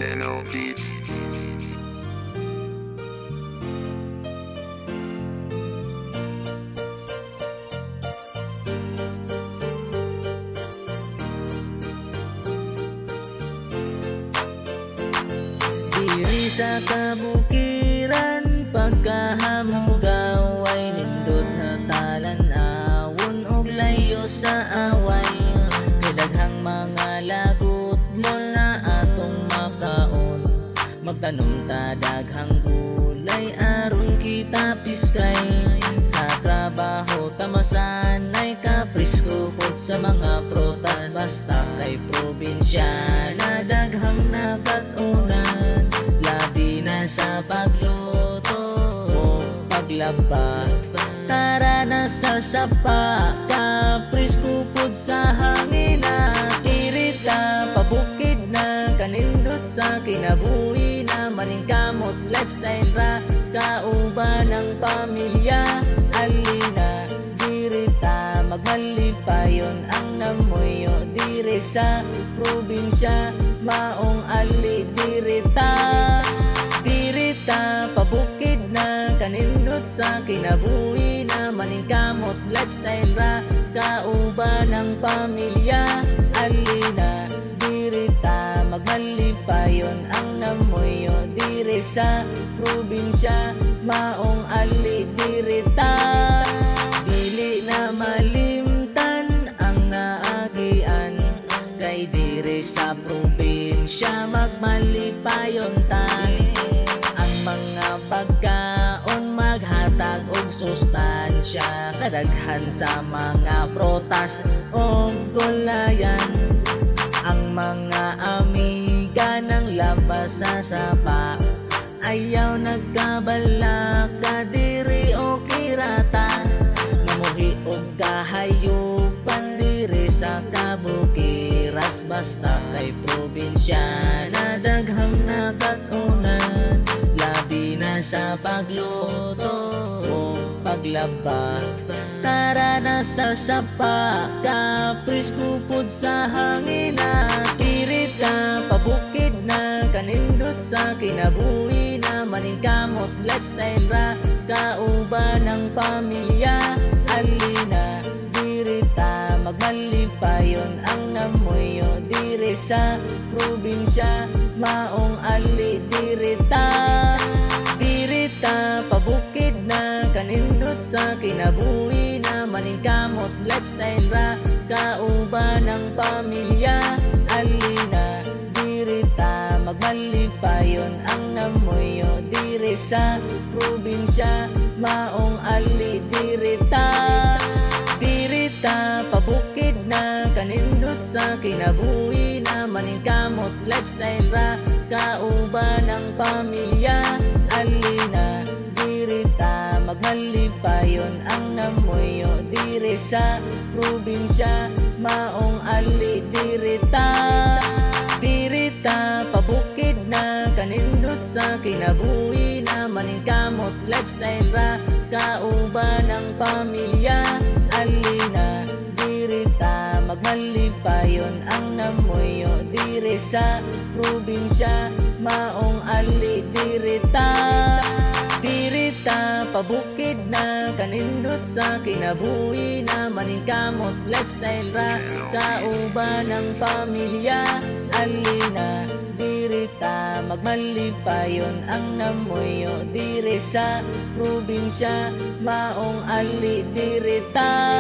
Keno Beats. Diri sa kabukiran pagkahamugaw ay nindot na talan-awon og layo sa away. Kay daghang mga lagot mo na atong makaon, magtanom ta daghang gulay aron kita piskay. Sa trabaho ta masanay ka presko pod sa mga protas, basta kay probinsya na daghang nagatunan. Labi na sa pagluto o paglaba, tara na sa sapa ka presko pod sa hangina. Irita pabukid na kanindot sa kinabuhi na maningkamot lifestyle ra kauban ng pamilya. Alina dirita magmalipayon ang namoyo dire sa probinsya, maong ali dirita. Dirita pabukid na kanindot sa kinabuhi na maningkamot lifestyle ra kauban ng pamilya. Alina dirita magmalipayon ang namoyo dire sa probinsya, maong ali dirita. Dili na malimtan ang naagian, kay dire sa probinsya magmalipayon ta. Ang mga pagkaon maghatag og sustansya, kadaghan sa mga protas o gulayan. Ang mga amiga ng labas sa sapa, ayaw nagkabalaka diri o kirata. Namuhi og kahayupan diri sa kabukiras, basta kay probinsya na daghang nagatunan. Labi na sa pagluto o paglaba, tara na sa sapa ka presko pod sa hangina. Kirita pabukid na kanindot sa kinabuhi na maningkamot lifestyle ra kauban ng pamilya. Alina dirita magmalipayon ang namoyo dire sa probinsya, maong ali dirita. Dirita pabukid na kanindot sa kinabuhi na maningkamot lifestyle ra kauban ng pamilya. Alina dirita magmalipayon ang namoyo dire sa probinsya, maong ali dirita. Dirita pabukid na kanindot sa kinabuhi na maningkamot lifestyle ra kauban ng pamilya. Alina dirita magmalipayon ang namoyo dire sa probinsya, maong ali dirita. Dirita pabukid na kanindot sa kinabuhi na maningkamot lifestyle ra kauban ng pamilya. Alina dirita magmalipayon ang namoyo dire sa probinsya, maong ali dirita. Dirita pabukid na kanindot sa kinabuhi na maningkamot lifestyle ra kauban ng pamilya. Alina dirita magmalipayon ang namoyo dire sa probinsya, maong ali dirita.